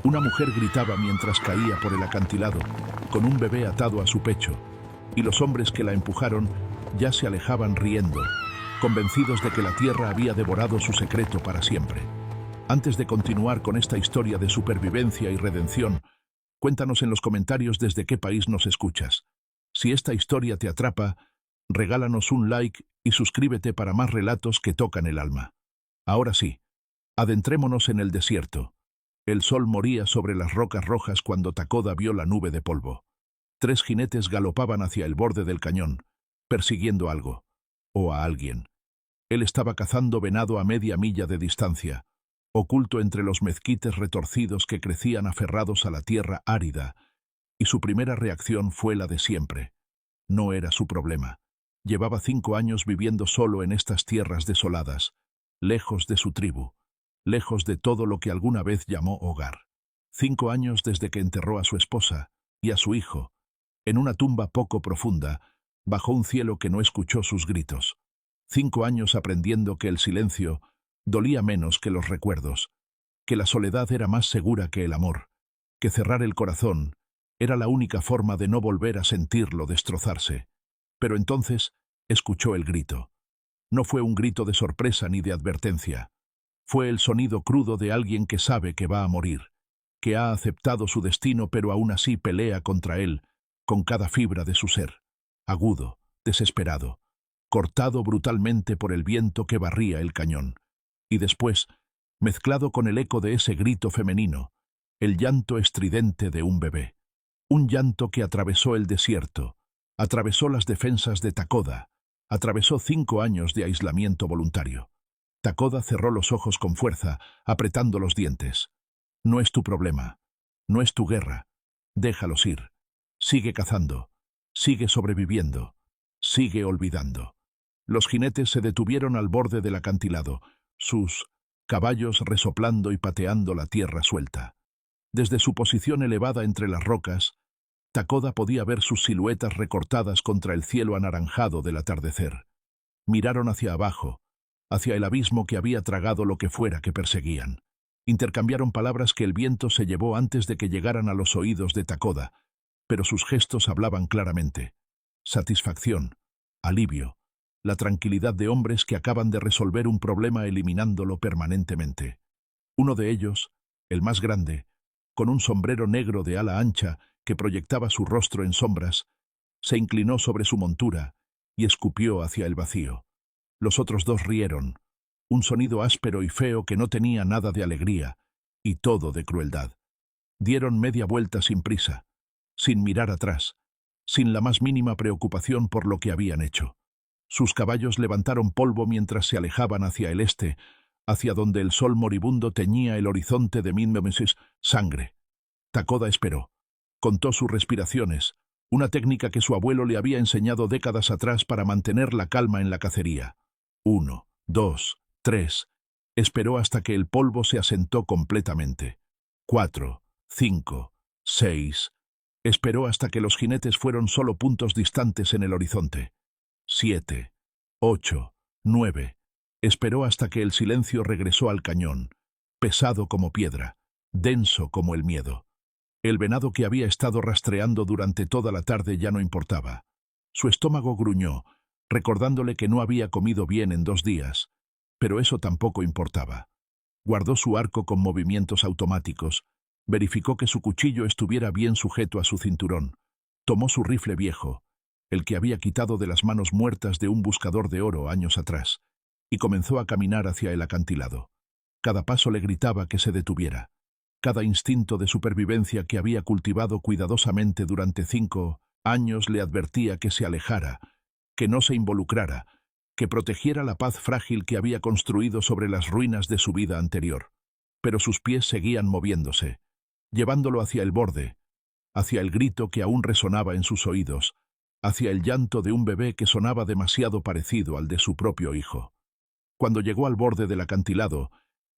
Una mujer gritaba mientras caía por el acantilado, con un bebé atado a su pecho, y los hombres que la empujaron ya se alejaban riendo, convencidos de que la tierra había devorado su secreto para siempre. Antes de continuar con esta historia de supervivencia y redención, cuéntanos en los comentarios desde qué país nos escuchas. Si esta historia te atrapa, regálanos un like y suscríbete para más relatos que tocan el alma. Ahora sí, adentrémonos en el desierto. El sol moría sobre las rocas rojas cuando Takoda vio la nube de polvo. 3 jinetes galopaban hacia el borde del cañón, persiguiendo algo, o a alguien. Él estaba cazando venado a media milla de distancia, oculto entre los mezquites retorcidos que crecían aferrados a la tierra árida, y su primera reacción fue la de siempre. No era su problema. Llevaba 5 años viviendo solo en estas tierras desoladas, lejos de su tribu, lejos de todo lo que alguna vez llamó hogar. 5 años desde que enterró a su esposa y a su hijo, en una tumba poco profunda, bajo un cielo que no escuchó sus gritos. 5 años aprendiendo que el silencio dolía menos que los recuerdos, que la soledad era más segura que el amor, que cerrar el corazón era la única forma de no volver a sentirlo destrozarse. Pero entonces escuchó el grito. No fue un grito de sorpresa ni de advertencia. Fue el sonido crudo de alguien que sabe que va a morir, que ha aceptado su destino pero aún así pelea contra él, con cada fibra de su ser, agudo, desesperado, cortado brutalmente por el viento que barría el cañón. Y después, mezclado con el eco de ese grito femenino, el llanto estridente de un bebé. Un llanto que atravesó el desierto, atravesó las defensas de Takoda, atravesó 5 años de aislamiento voluntario. Takoda cerró los ojos con fuerza, apretando los dientes. No es tu problema, no es tu guerra. Déjalos ir. Sigue cazando, sigue sobreviviendo, sigue olvidando. Los jinetes se detuvieron al borde del acantilado, sus caballos resoplando y pateando la tierra suelta. Desde su posición elevada entre las rocas, Takoda podía ver sus siluetas recortadas contra el cielo anaranjado del atardecer. Miraron hacia abajo, hacia el abismo que había tragado lo que fuera que perseguían. Intercambiaron palabras que el viento se llevó antes de que llegaran a los oídos de Takoda, pero sus gestos hablaban claramente. Satisfacción, alivio, la tranquilidad de hombres que acaban de resolver un problema eliminándolo permanentemente. Uno de ellos, el más grande, con un sombrero negro de ala ancha que proyectaba su rostro en sombras, se inclinó sobre su montura y escupió hacia el vacío. Los otros 2 rieron, un sonido áspero y feo que no tenía nada de alegría y todo de crueldad. Dieron media vuelta sin prisa, sin mirar atrás, sin la más mínima preocupación por lo que habían hecho. Sus caballos levantaron polvo mientras se alejaban hacia el este, hacia donde el sol moribundo teñía el horizonte de Minmemesis sangre. Takoda esperó. Contó sus respiraciones, una técnica que su abuelo le había enseñado décadas atrás para mantener la calma en la cacería. 1, 2, 3. Esperó hasta que el polvo se asentó completamente. 4, 5, 6. Esperó hasta que los jinetes fueron solo puntos distantes en el horizonte. 7, 8, 9. Esperó hasta que el silencio regresó al cañón, pesado como piedra, denso como el miedo. El venado que había estado rastreando durante toda la tarde ya no importaba. Su estómago gruñó, recordándole que no había comido bien en 2 días, pero eso tampoco importaba. Guardó su arco con movimientos automáticos, verificó que su cuchillo estuviera bien sujeto a su cinturón, tomó su rifle viejo, el que había quitado de las manos muertas de un buscador de oro años atrás, y comenzó a caminar hacia el acantilado. Cada paso le gritaba que se detuviera. Cada instinto de supervivencia que había cultivado cuidadosamente durante 5 años le advertía que se alejara, que no se involucrara, que protegiera la paz frágil que había construido sobre las ruinas de su vida anterior. Pero sus pies seguían moviéndose, llevándolo hacia el borde, hacia el grito que aún resonaba en sus oídos, hacia el llanto de un bebé que sonaba demasiado parecido al de su propio hijo. Cuando llegó al borde del acantilado,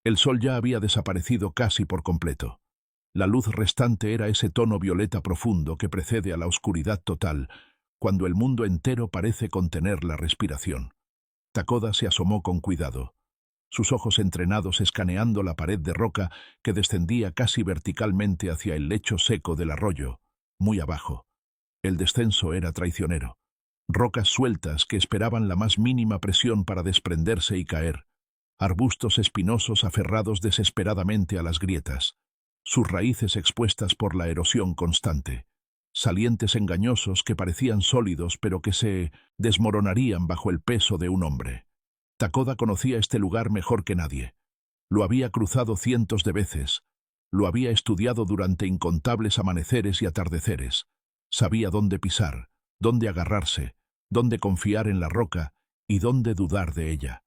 el sol ya había desaparecido casi por completo. La luz restante era ese tono violeta profundo que precede a la oscuridad total, cuando el mundo entero parece contener la respiración. Takoda se asomó con cuidado. sus ojos entrenados escaneando la pared de roca que descendía casi verticalmente hacia el lecho seco del arroyo, muy abajo. El descenso era traicionero. Rocas sueltas que esperaban la más mínima presión para desprenderse y caer. Arbustos espinosos aferrados desesperadamente a las grietas, sus raíces expuestas por la erosión constante. Salientes engañosos que parecían sólidos pero que se desmoronarían bajo el peso de un hombre. Takoda conocía este lugar mejor que nadie. Lo había cruzado cientos de veces. Lo había estudiado durante incontables amaneceres y atardeceres. Sabía dónde pisar, dónde agarrarse, dónde confiar en la roca y dónde dudar de ella.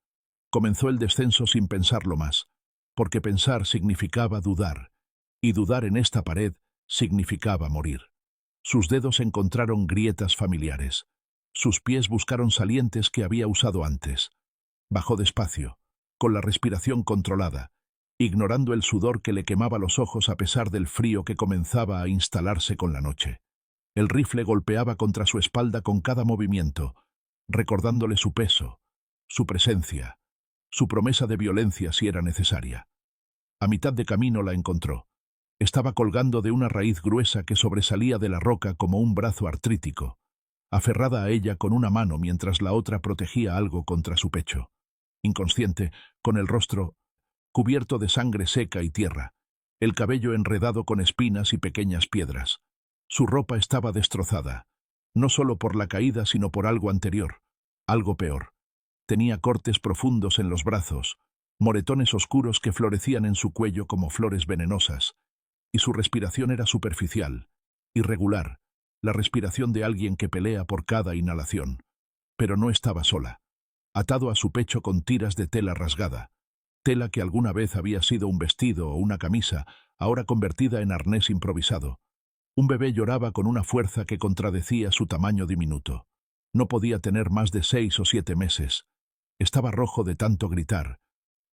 Comenzó el descenso sin pensarlo más, porque pensar significaba dudar, y dudar en esta pared significaba morir. Sus dedos encontraron grietas familiares. Sus pies buscaron salientes que había usado antes. Bajó despacio, con la respiración controlada, ignorando el sudor que le quemaba los ojos a pesar del frío que comenzaba a instalarse con la noche. El rifle golpeaba contra su espalda con cada movimiento, recordándole su peso, su presencia, su promesa de violencia si era necesaria. A mitad de camino la encontró. Estaba colgando de una raíz gruesa que sobresalía de la roca como un brazo artrítico, aferrada a ella con una mano mientras la otra protegía algo contra su pecho. Inconsciente, con el rostro cubierto de sangre seca y tierra, el cabello enredado con espinas y pequeñas piedras. Su ropa estaba destrozada, no solo por la caída sino por algo anterior, algo peor. Tenía cortes profundos en los brazos, moretones oscuros que florecían en su cuello como flores venenosas, y su respiración era superficial, irregular, la respiración de alguien que pelea por cada inhalación. Pero no estaba sola. Atado a su pecho con tiras de tela rasgada, tela que alguna vez había sido un vestido o una camisa, ahora convertida en arnés improvisado. Un bebé lloraba con una fuerza que contradecía su tamaño diminuto. No podía tener más de 6 o 7 meses. Estaba rojo de tanto gritar,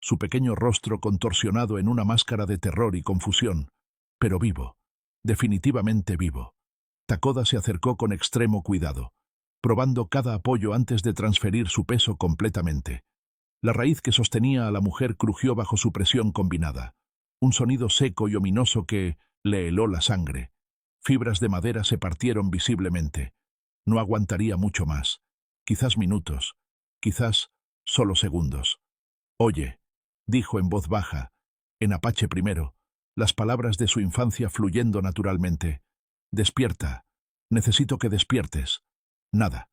su pequeño rostro contorsionado en una máscara de terror y confusión, pero vivo, definitivamente vivo. Takoda se acercó con extremo cuidado, probando cada apoyo antes de transferir su peso completamente. La raíz que sostenía a la mujer crujió bajo su presión combinada, un sonido seco y ominoso que le heló la sangre. Fibras de madera se partieron visiblemente. No aguantaría mucho más, quizás minutos, quizás solo segundos. «Oye», dijo en voz baja, en apache primero, las palabras de su infancia fluyendo naturalmente. «Despierta, necesito que despiertes». Nada,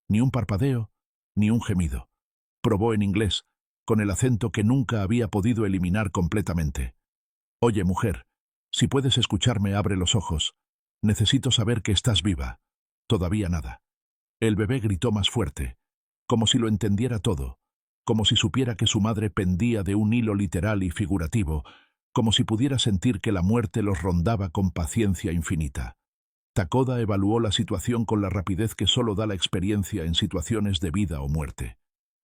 ni un parpadeo, ni un gemido. Probó en inglés, con el acento que nunca había podido eliminar completamente. «Oye, mujer, si puedes escucharme, abre los ojos. Necesito saber que estás viva». Todavía nada. El bebé gritó más fuerte, como si lo entendiera todo, como si supiera que su madre pendía de un hilo literal y figurativo, como si pudiera sentir que la muerte los rondaba con paciencia infinita. Takoda evaluó la situación con la rapidez que solo da la experiencia en situaciones de vida o muerte.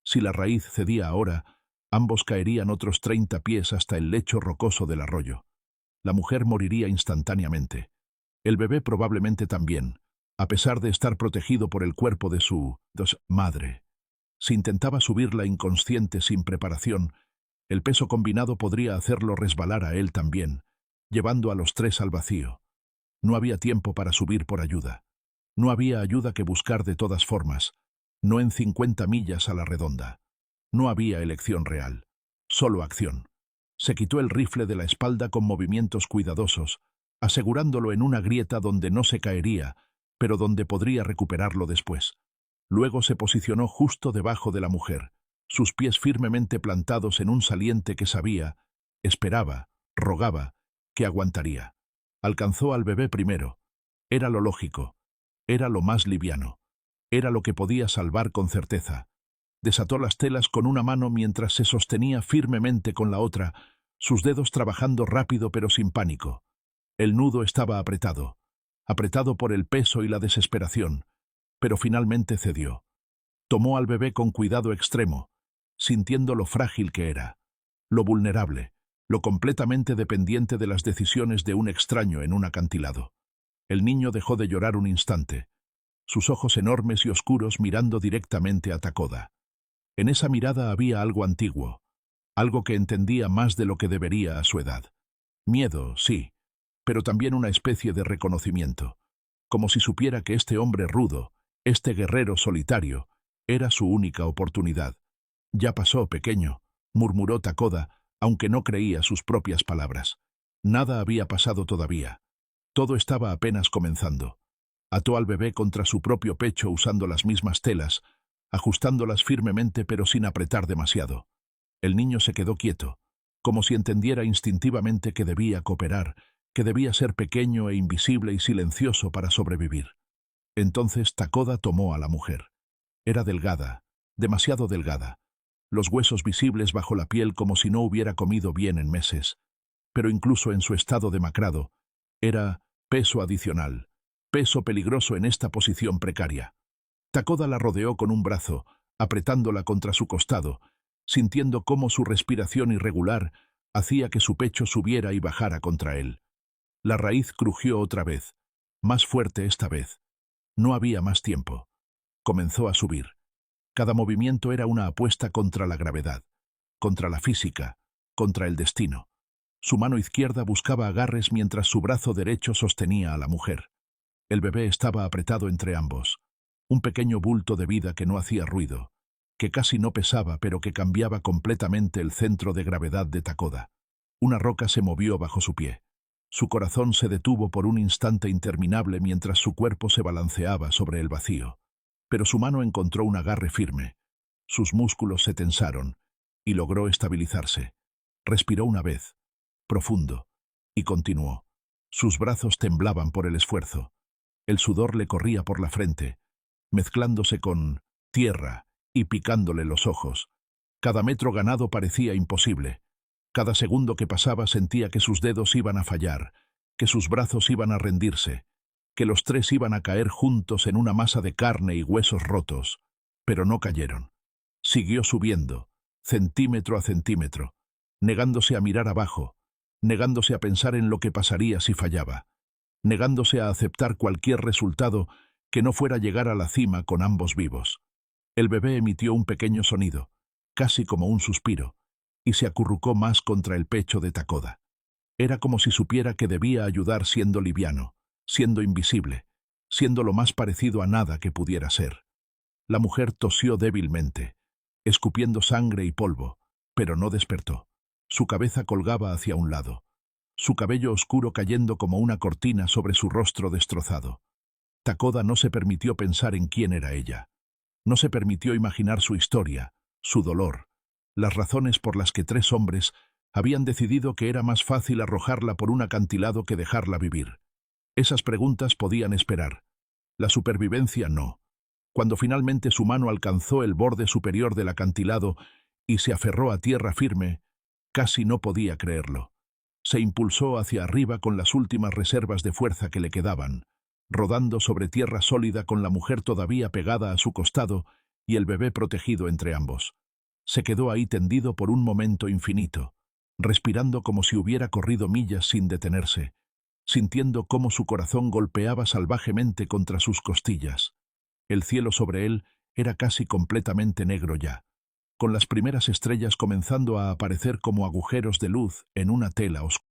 Si la raíz cedía ahora, ambos caerían otros 30 pies hasta el lecho rocoso del arroyo. La mujer moriría instantáneamente. El bebé probablemente también, a pesar de estar protegido por el cuerpo de su madre. Si intentaba subirla inconsciente sin preparación, el peso combinado podría hacerlo resbalar a él también, llevando a los 3 al vacío. No había tiempo para subir por ayuda. No había ayuda que buscar de todas formas, no en 50 millas a la redonda. No había elección real, solo acción. Se quitó el rifle de la espalda con movimientos cuidadosos, asegurándolo en una grieta donde no se caería, pero donde podría recuperarlo después. Luego se posicionó justo debajo de la mujer, sus pies firmemente plantados en un saliente que sabía, esperaba, rogaba, que aguantaría. Alcanzó al bebé primero. Era lo lógico. Era lo más liviano. Era lo que podía salvar con certeza. Desató las telas con una mano mientras se sostenía firmemente con la otra, sus dedos trabajando rápido pero sin pánico. El nudo estaba apretado por el peso y la desesperación, pero finalmente cedió. Tomó al bebé con cuidado extremo, sintiendo lo frágil que era, lo vulnerable, lo completamente dependiente de las decisiones de un extraño en un acantilado. El niño dejó de llorar un instante, sus ojos enormes y oscuros mirando directamente a Takoda. En esa mirada había algo antiguo, algo que entendía más de lo que debería a su edad. Miedo, sí, pero también una especie de reconocimiento, como si supiera que este hombre rudo, este guerrero solitario, era su única oportunidad. «Ya pasó, pequeño», murmuró Takoda, aunque no creía sus propias palabras. Nada había pasado todavía. Todo estaba apenas comenzando. Ató al bebé contra su propio pecho usando las mismas telas, ajustándolas firmemente pero sin apretar demasiado. El niño se quedó quieto, como si entendiera instintivamente que debía cooperar, que debía ser pequeño e invisible y silencioso para sobrevivir. Entonces Takoda tomó a la mujer. Era delgada, demasiado delgada, los huesos visibles bajo la piel como si no hubiera comido bien en meses, pero incluso en su estado demacrado, era peso adicional, peso peligroso en esta posición precaria. Takoda la rodeó con un brazo, apretándola contra su costado, sintiendo cómo su respiración irregular hacía que su pecho subiera y bajara contra él. La raíz crujió otra vez, más fuerte esta vez. No había más tiempo. Comenzó a subir. Cada movimiento era una apuesta contra la gravedad, contra la física, contra el destino. Su mano izquierda buscaba agarres mientras su brazo derecho sostenía a la mujer. El bebé estaba apretado entre ambos. Un pequeño bulto de vida que no hacía ruido, que casi no pesaba pero que cambiaba completamente el centro de gravedad de Takoda. Una roca se movió bajo su pie. Su corazón se detuvo por un instante interminable mientras su cuerpo se balanceaba sobre el vacío. Pero su mano encontró un agarre firme. Sus músculos se tensaron y logró estabilizarse. Respiró una vez, profundo, y continuó. Sus brazos temblaban por el esfuerzo. El sudor le corría por la frente, mezclándose con tierra y picándole los ojos. Cada metro ganado parecía imposible. Cada segundo que pasaba sentía que sus dedos iban a fallar, que sus brazos iban a rendirse, que los tres iban a caer juntos en una masa de carne y huesos rotos, pero no cayeron. Siguió subiendo, centímetro a centímetro, negándose a mirar abajo, negándose a pensar en lo que pasaría si fallaba, negándose a aceptar cualquier resultado que no fuera llegar a la cima con ambos vivos. El bebé emitió un pequeño sonido, casi como un suspiro, y se acurrucó más contra el pecho de Takoda. Era como si supiera que debía ayudar siendo liviano, siendo invisible, siendo lo más parecido a nada que pudiera ser. La mujer tosió débilmente, escupiendo sangre y polvo, pero no despertó. Su cabeza colgaba hacia un lado, su cabello oscuro cayendo como una cortina sobre su rostro destrozado. Takoda no se permitió pensar en quién era ella. No se permitió imaginar su historia, su dolor, las razones por las que tres hombres habían decidido que era más fácil arrojarla por un acantilado que dejarla vivir. Esas preguntas podían esperar. La supervivencia no. Cuando finalmente su mano alcanzó el borde superior del acantilado y se aferró a tierra firme, casi no podía creerlo. Se impulsó hacia arriba con las últimas reservas de fuerza que le quedaban, rodando sobre tierra sólida con la mujer todavía pegada a su costado y el bebé protegido entre ambos. Se quedó ahí tendido por un momento infinito, respirando como si hubiera corrido millas sin detenerse, sintiendo cómo su corazón golpeaba salvajemente contra sus costillas. El cielo sobre él era casi completamente negro ya, con las primeras estrellas comenzando a aparecer como agujeros de luz en una tela oscura.